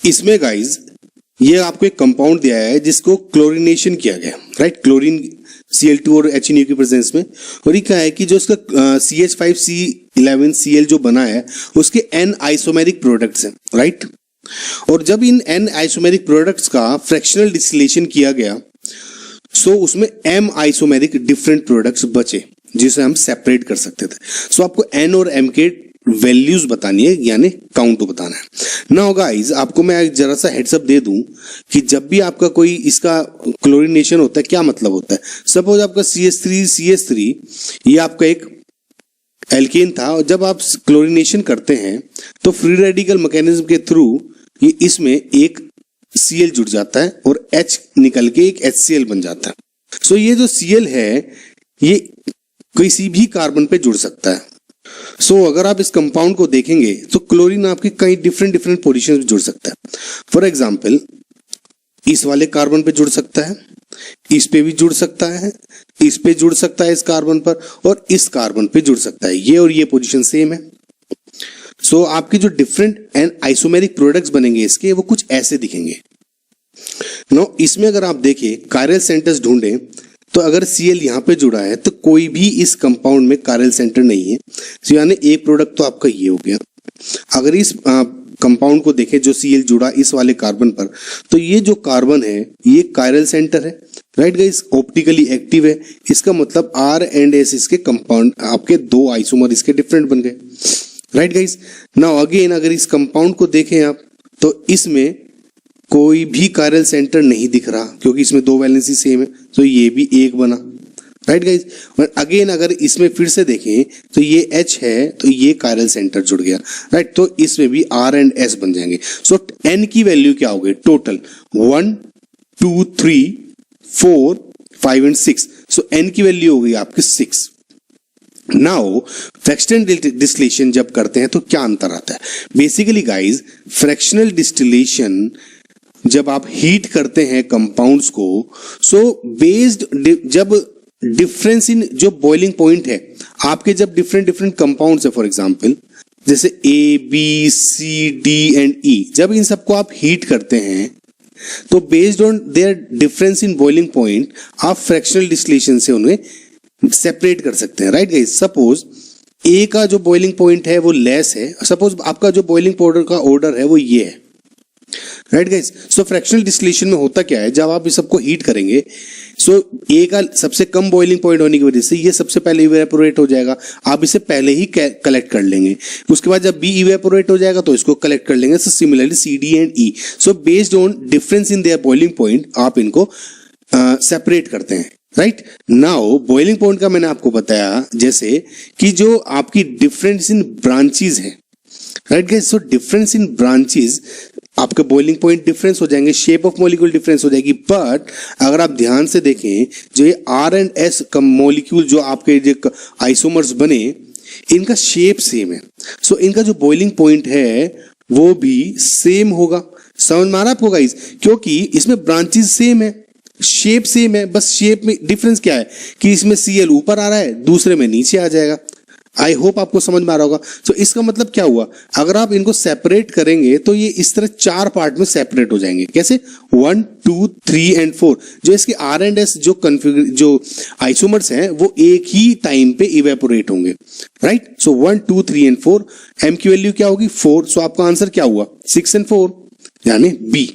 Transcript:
इसमें गाइज ये आपको एक कंपाउंड दिया है जिसको क्लोरीनेशन किया गया, राइट, क्लोरीन Cl2 और HNO की प्रेजेंस में। और ये क्या है कि जो इसका CH5C11Cl जो बना है उसके N आइसोमेरिक प्रोडक्ट्स हैं, राइट। और जब इन N आइसोमेरिक प्रोडक्ट्स का फ्रैक्शनल डिस्टिलेशन किया गया सो उसमें M आइसोमेरिक डिफरेंट प्रोडक्ट्स बचे जिसे हम सेपरेट कर सकते थे। सो आपको N और M के वैल्यूज बतानी है, यानी काउंट बताना है। नाउ गाइस आपको मैं जरा सा हेड्सअप दे दूं कि जब भी आपका कोई इसका क्लोरीनेशन होता है क्या मतलब होता है। सपोज आपका CH3 ये आपका एक एल्केन था और जब आप क्लोरीनेशन करते हैं तो फ्री रेडिकल मैकेनिज्म के थ्रू ये इसमें एक Cl जुड़ जाता है और H निकल के एक HCl बन जाता है। सो ये जो Cl है ये किसी भी कार्बन पे जुड़ सकता है। सो अगर आप इस कंपाउंड को देखेंगे तो क्लोरीन आपके कई डिफरेंट पोजीशन पे जुड़ सकता है। फॉर एग्जांपल इस वाले कार्बन पे जुड़ सकता है, इस पे भी जुड़ सकता है, इस पे जुड़ सकता है इस कार्बन पर, और इस कार्बन पे जुड़ सकता है। ये और ये पोजीशन सेम है। सो आपके जो डिफरेंट एंड आइसोमेरिक प्रोडक्ट्स बनेंगे इसके वो कुछ ऐसे दिखेंगे। नो इसमें अगर आप देखें कायरल सेंटर्स ढूंढें तो अगर Cl यहाँ पे जुड़ा है तो कोई भी इस कंपाउंड में कायरल सेंटर नहीं है। तो यानी एक प्रोडक्ट तो आपका ये हो गया। अगर इस कंपाउंड को देखें जो Cl जुड़ा इस वाले कार्बन पर तो ये जो कार्बन है ये कायरल सेंटर है, राइट गाइस, ऑप्टिकली एक्टिव है। इसका मतलब R एंड S इसके कंपाउंड आपके दो आइसोमर इसके डिफरेंट बन गए, राइट गाइस। नाउ अगेन अगर इस कंपाउंड को देखें आप तो इसमें कोई भी कायरल सेंटर नहीं दिख रहा क्योंकि इसमें दो वैलेंसी सेम है, तो ये भी एक बना, राइट गाइस। अगेन अगर इसमें फिर से देखें तो ये H है तो ये कायरल सेंटर जुड़ गया, राइट, तो इसमें भी R एंड S बन जाएंगे। सो N की वैल्यू क्या हो गई टोटल 1 2 3 4 5 एंड 6। सो N की वैल्यू हो गई आपकी 6। नाउ फ्रैक्शनल डिस्टिलेशन जब करते हैं तो क्या अंतर आता है। बेसिकली गाइज फ्रैक्शनल डिस्टिलेशन जब आप हीट करते हैं कंपाउंड्स को सो बेस्ड जब डिफरेंस इन जो बॉइलिंग पॉइंट है आपके, जब डिफरेंट कंपाउंड्स है फॉर एग्जांपल जैसे A B C D and E, जब इन सबको आप हीट करते हैं तो based on their difference in boiling point आप फ्रैक्शनल डिस्टिलेशन से उन्हें सेपरेट कर सकते हैं, राइट गाइस। सपोज A का जो बॉइलिंग पॉइंट है वो लेस है, सपोज आपका जो बॉइलिंग पाउडर का ऑर्डर है वो ये है, राइट गाइस। सो फ्रैक्शनल डिस्टिलेशन में होता क्या है, जब आप इस सबको हीट करेंगे सो A का सबसे कम बॉइलिंग पॉइंट होने की वजह से ये सबसे पहले इवेपोरेट हो जाएगा, आप इसे पहले ही कलेक्ट कर लेंगे। उसके बाद जब B इवेपोरेट हो जाएगा तो इसको कलेक्ट कर लेंगे। So similarly C D and E, so based on difference in their boiling point आप इनको सेपरेट करते हैं, राइट। नाउ बॉइलिंग पॉइंट का मैंने आपको बताया जैसे कि जो आपकी डिफरेंस इन ब्रांचेस है, right guys. So difference in branches आपके बॉइलिंग पॉइंट डिफरेंस हो जाएंगे, शेप ऑफ मॉलिक्यूल डिफरेंस हो जाएगी, बट अगर आप ध्यान से देखें जो ये R एंड S का मॉलिक्यूल जो आपके जो आइसोमर्स बने इनका शेप सेम है। सो इनका जो बॉइलिंग पॉइंट है वो भी सेम होगा। समझ में आ रहा है आपको गाइस, क्योंकि इसमें ब्रांचेस सेम है, शेप सेम है, बस शेप में डिफरेंस क्या है कि इसमें Cl ऊपर आ रहा है दूसरे में नीचे आ जाएगा। आई होप आपको समझ में आ रहा होगा। तो इसका मतलब क्या हुआ, अगर आप इनको सेपरेट करेंगे तो ये इस तरह चार पार्ट में सेपरेट हो जाएंगे। कैसे 1 2 3 एंड 4, जो इसके R एंड S जो आइसोमर्स हैं वो एक ही टाइम पे इवेपोरेट होंगे, राइट। सो 1 2 3 एंड 4, M की वैल्यू क्या होगी 4। सो आपका आंसर क्या हुआ 6 एंड 4 यानी B।